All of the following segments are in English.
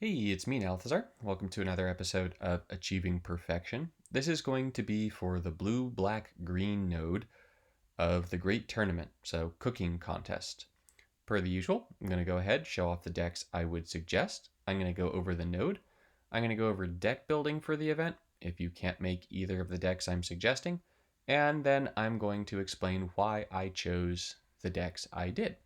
Hey, it's me, Althazar. Welcome to another episode of Achieving Perfection. This is going to be for the blue, black, green node of the Great Tournament, so cooking contest. Per the usual, I'm going to go ahead, show off the decks I would suggest. I'm going to go over the node. I'm going to go over deck building for the event, if you can't make either of the decks I'm suggesting. And then I'm going to explain why I chose the decks I did.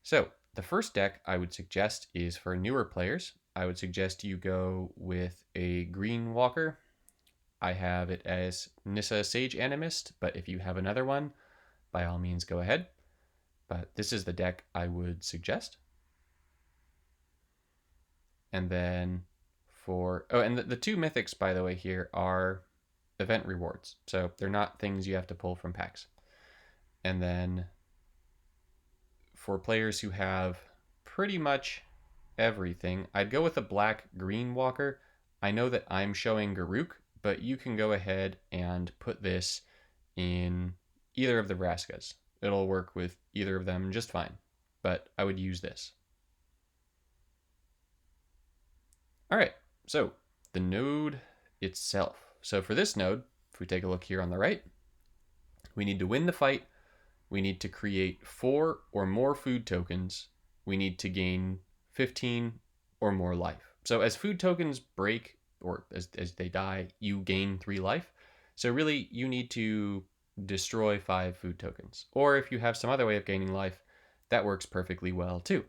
So, the first deck I would suggest is for newer players. I would suggest you go with a green walker. I have it as Nissa Sage Animist, but if you have another one, by all means go ahead. But this is the deck I would suggest. And then and the two mythics, by the way, here are event rewards. So they're not things you have to pull from packs. And then for players who have pretty much everything, I'd go with a black green walker. I know that I'm showing Garuk, but you can go ahead and put this in either of the Vraskas. It'll work with either of them just fine, but I would use this. All right, so the node itself. So for this node, if we take a look here on the right, we need to win the fight. We need to create 4 or more food tokens. We need to gain 15 or more life. So as food tokens break, or as they die, you gain 3 life. So really, you need to destroy 5 food tokens. Or if you have some other way of gaining life, that works perfectly well too.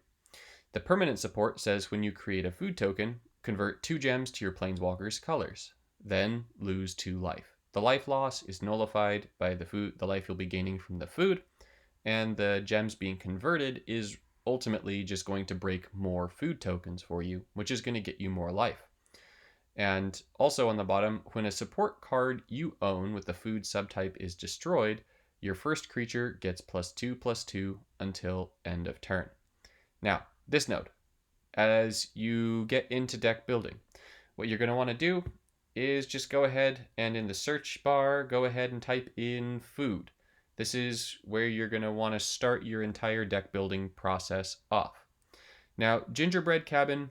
The permanent support says when you create a food token, convert 2 gems to your planeswalker's colors, then lose 2 life. The life loss is nullified by the life you'll be gaining from the food, and the gems being converted is ultimately just going to break more food tokens for you, which is going to get you more life. And also on the bottom, when a support card you own with the food subtype is destroyed, your first creature gets +2/+2 until end of turn. Now, this node, as you get into deck building, what you're going to want to do is just go ahead and in the search bar, go ahead and type in food. This is where you're going to want to start your entire deck building process off. Now, Gingerbread Cabin,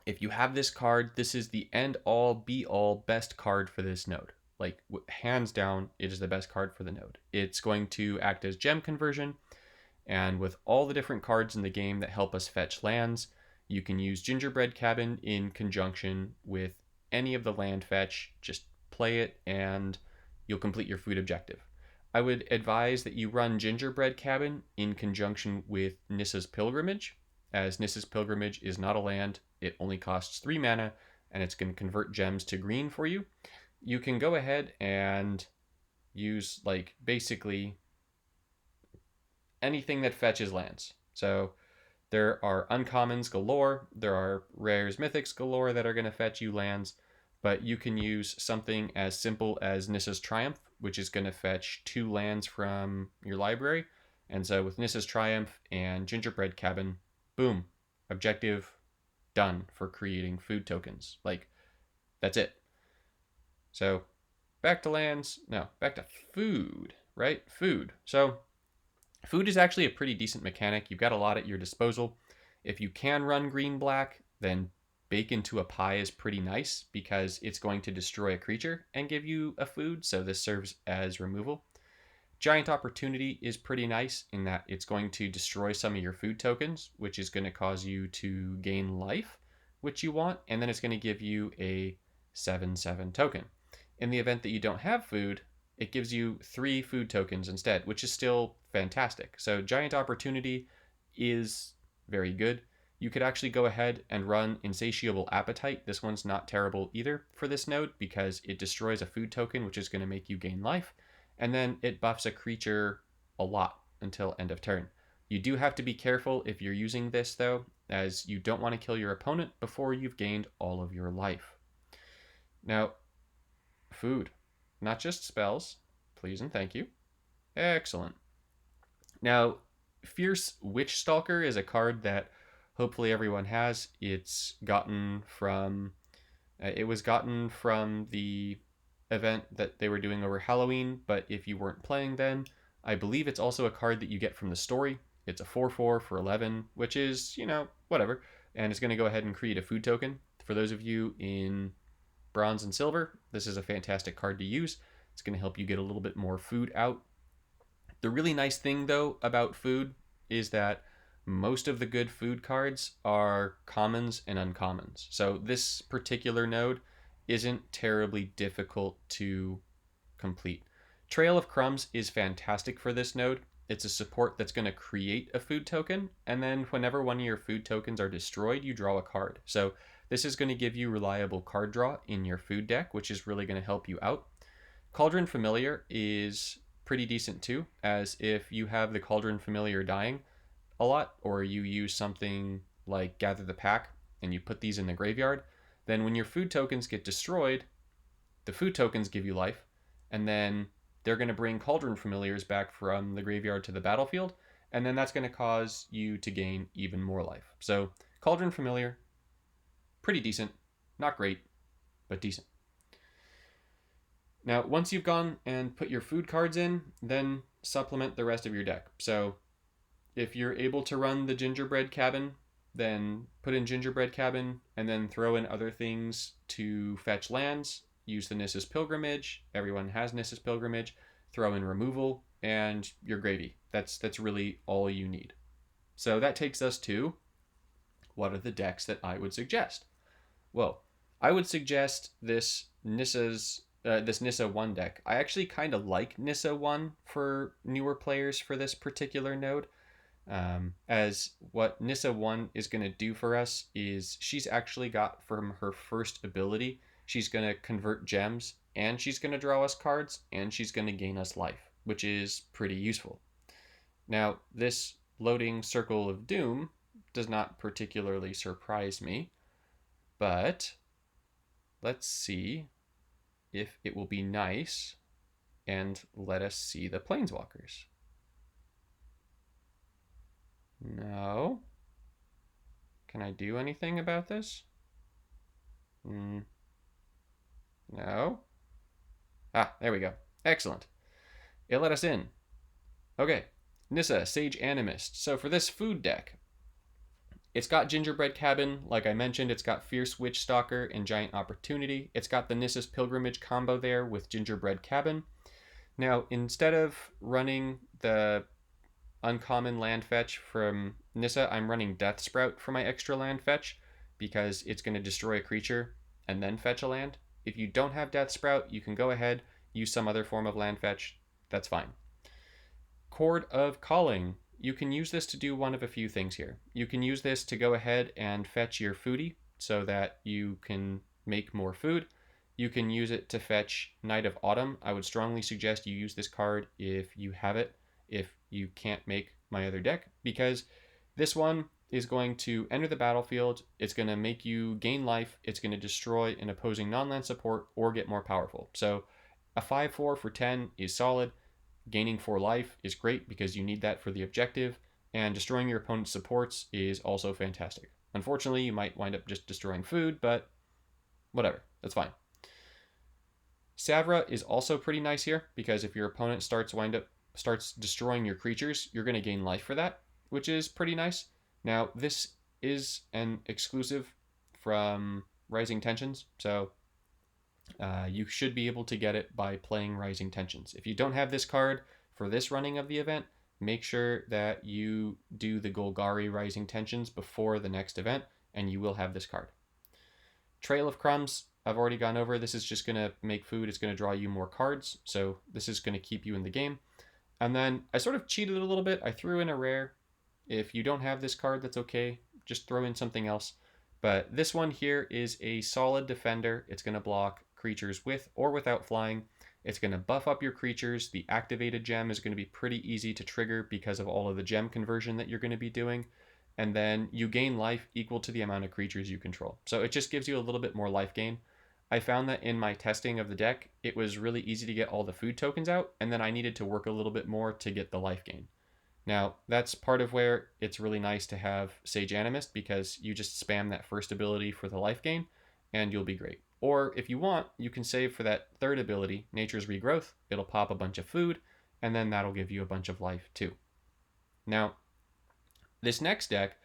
if you have this card, this is the end all be all best card for this node. Like, hands down, it is the best card for the node. It's going to act as gem conversion, and with all the different cards in the game that help us fetch lands, you can use Gingerbread Cabin in conjunction with any of the land fetch. Just play it and you'll complete your food objective. I would advise that you run Gingerbread Cabin in conjunction with Nissa's Pilgrimage, as Nissa's Pilgrimage is not a land. It only costs 3 mana, and it's going to convert gems to green for you. You can go ahead and use, like, basically anything that fetches lands. So there are uncommons galore, there are rares, mythics galore that are going to fetch you lands, but you can use something as simple as Nissa's Triumph, which is going to fetch 2 lands from your library. And so with Nissa's Triumph and Gingerbread Cabin, boom, objective done for creating food tokens. Like, that's it. So back to lands, no, back to food, right? Food. So food is actually a pretty decent mechanic. You've got a lot at your disposal. If you can run green-black, then bake into a pie is pretty nice because it's going to destroy a creature and give you a food, so this serves as removal. Giant Opportunity is pretty nice in that it's going to destroy some of your food tokens, which is going to cause you to gain life, which you want, and then it's going to give you a 7/7 token. In the event that you don't have food, it gives you 3 food tokens instead, which is still fantastic. So Giant Opportunity is very good. You could actually go ahead and run Insatiable Appetite. This one's not terrible either for this node because it destroys a food token, which is going to make you gain life, and then it buffs a creature a lot until end of turn. You do have to be careful if you're using this, though, as you don't want to kill your opponent before you've gained all of your life. Now, food, not just spells. Please and thank you. Excellent. Now, Fierce Witch Stalker is a card that hopefully everyone has. It was gotten from the event that they were doing over Halloween, but if you weren't playing then, I believe it's also a card that you get from the story. It's a 4/4 for 11, which is, whatever. and it's going to go ahead and create a food token. For those of you in bronze and silver, this is a fantastic card to use. It's going to help you get a little bit more food out. The really nice thing, though, about food is that most of the good food cards are commons and uncommons. So this particular node isn't terribly difficult to complete. Trail of Crumbs is fantastic for this node. It's a support that's going to create a food token, and then whenever one of your food tokens are destroyed, you draw a card. So this is going to give you reliable card draw in your food deck, which is really going to help you out. Cauldron Familiar is pretty decent too, as if you have the Cauldron Familiar dying a lot, or you use something like Gather the Pack and you put these in the graveyard, then when your food tokens get destroyed, the food tokens give you life, and then they're going to bring Cauldron Familiars back from the graveyard to the battlefield, and then that's going to cause you to gain even more life. So Cauldron Familiar, pretty decent. Not great, but decent. Now, once you've gone and put your food cards in, then supplement the rest of your deck. So if you're able to run the Gingerbread Cabin, then put in Gingerbread Cabin and then throw in other things to fetch lands. Use the Nissa's Pilgrimage. Everyone has Nissa's Pilgrimage. Throw in Removal, and you're gravy. That's really all you need. So that takes us to, what are the decks that I would suggest? Well, I would suggest this Nissa 1 deck. I actually kind of like Nissa 1 for newer players for this particular node. As what Nissa 1 is going to do for us is she's actually got, from her first ability, she's going to convert gems, and she's going to draw us cards, and she's going to gain us life, which is pretty useful. Now, this loading Circle of Doom does not particularly surprise me, but let's see if it will be nice and let us see the Planeswalkers. No. Can I do anything about this? No. Ah, there we go. Excellent. It let us in. Okay. Nissa, Sage Animist. So for this food deck, it's got Gingerbread Cabin, like I mentioned. It's got Fierce Witch Stalker and Giant Opportunity. It's got the Nissa's Pilgrimage combo there with Gingerbread Cabin. Now, instead of running the uncommon land fetch from Nissa, I'm running Death Sprout for my extra land fetch because it's going to destroy a creature and then fetch a land. If you don't have Death Sprout, you can go ahead, use some other form of land fetch. That's fine. Chord of Calling. You can use this to do one of a few things here. You can use this to go ahead and fetch your foodie so that you can make more food. You can use it to fetch Night of Autumn. I would strongly suggest you use this card if you have it, if you can't make my other deck, because this one is going to enter the battlefield. It's going to make you gain life. It's going to destroy an opposing non-land support or get more powerful. So a 5/4 for 10 is solid. Gaining 4 life is great because you need that for the objective, and destroying your opponent's supports is also fantastic. Unfortunately, you might wind up just destroying food, but whatever, that's fine. Savra is also pretty nice here because if your opponent starts destroying your creatures, you're going to gain life for that, which is pretty nice. Now, this is an exclusive from Rising Tensions, so you should be able to get it by playing Rising Tensions. If you don't have this card for this running of the event, make sure that you do the Golgari Rising Tensions before the next event, and you will have this card. Trail of Crumbs, I've already gone over. This is just going to make food. It's going to draw you more cards, so this is going to keep you in the game. And then I sort of cheated a little bit. I threw in a rare. If you don't have this card, that's okay. Just throw in something else. But this one here is a solid defender. It's going to block creatures with or without flying. It's going to buff up your creatures. The activated gem is going to be pretty easy to trigger because of all of the gem conversion that you're going to be doing. And then you gain life equal to the amount of creatures you control. So it just gives you a little bit more life gain. I found that in my testing of the deck, it was really easy to get all the food tokens out, and then I needed to work a little bit more to get the life gain. Now, that's part of where it's really nice to have Sage Animist, because you just spam that first ability for the life gain, and you'll be great. Or if you want, you can save for that third ability, Nature's Regrowth. It'll pop a bunch of food, and then that'll give you a bunch of life too. Now, this next deck,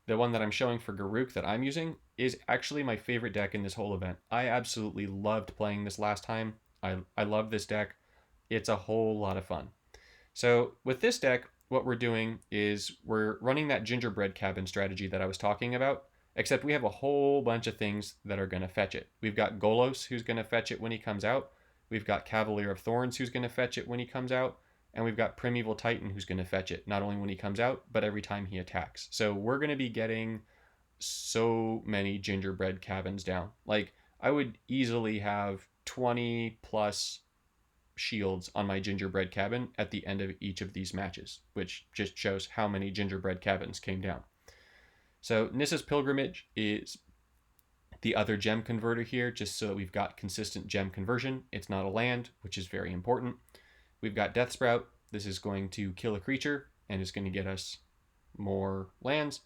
the one that I'm showing for Garuk that I'm using is actually my favorite deck in this whole event. I absolutely loved playing this last time. I love this deck. It's a whole lot of fun. So with this deck, what we're doing is we're running that gingerbread cabin strategy that I was talking about, except we have a whole bunch of things that are going to fetch it. We've got Golos, who's going to fetch it when he comes out. We've got Cavalier of Thorns, who's going to fetch it when he comes out. And we've got Primeval Titan, who's going to fetch it, not only when he comes out, but every time he attacks. So we're going to be getting so many gingerbread cabins down. Like, I would easily have 20 plus shields on my gingerbread cabin at the end of each of these matches, which just shows how many gingerbread cabins came down. So Nissa's Pilgrimage is the other gem converter here, just so we've got consistent gem conversion. It's not a land, which is very important. We've got Death Sprout. This is going to kill a creature and is going to get us more lands.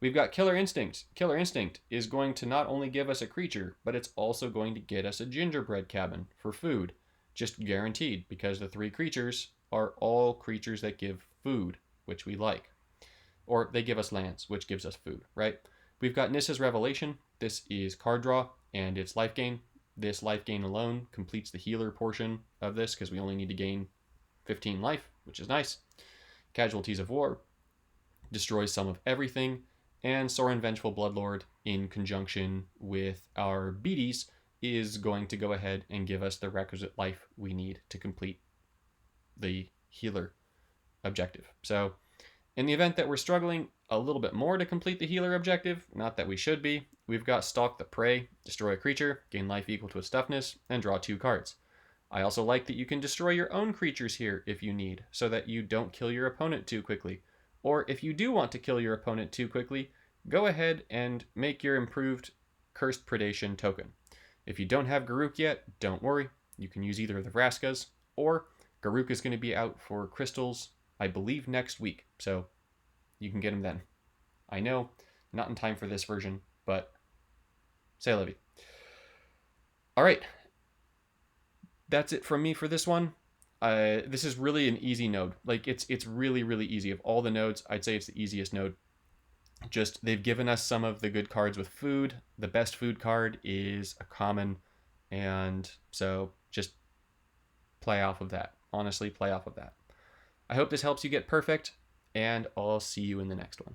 We've got Killer Instinct. Killer Instinct is going to not only give us a creature, but it's also going to get us a gingerbread cabin for food. Just guaranteed, because the 3 creatures are all creatures that give food, which we like. Or they give us lands, which gives us food, right? We've got Nissa's Revelation. This is card draw, and it's life gain. This life gain alone completes the healer portion of this, because we only need to gain 15 life, which is nice. Casualties of War destroys some of everything, and Sorin Vengeful Bloodlord, in conjunction with our beaties, is going to go ahead and give us the requisite life we need to complete the healer objective. So in the event that we're struggling a little bit more to complete the healer objective, not that we should be, we've got Stalk the Prey, destroy a creature, gain life equal to its toughness, and draw 2 cards. I also like that you can destroy your own creatures here if you need, so that you don't kill your opponent too quickly. Or if you do want to kill your opponent too quickly, go ahead and make your improved Cursed Predation token. If you don't have Garuk yet, don't worry. You can use either of the Vraskas, or Garuk is going to be out for crystals, I believe, next week, so you can get him then. I know, not in time for this version, but say la vie. All right, that's it from me for this one. This is really an easy node. Like, it's really, really easy. Of all the nodes, I'd say it's the easiest node. Just, they've given us some of the good cards with food. The best food card is a common, and so just play off of that. Honestly, play off of that. I hope this helps you get perfect, and I'll see you in the next one.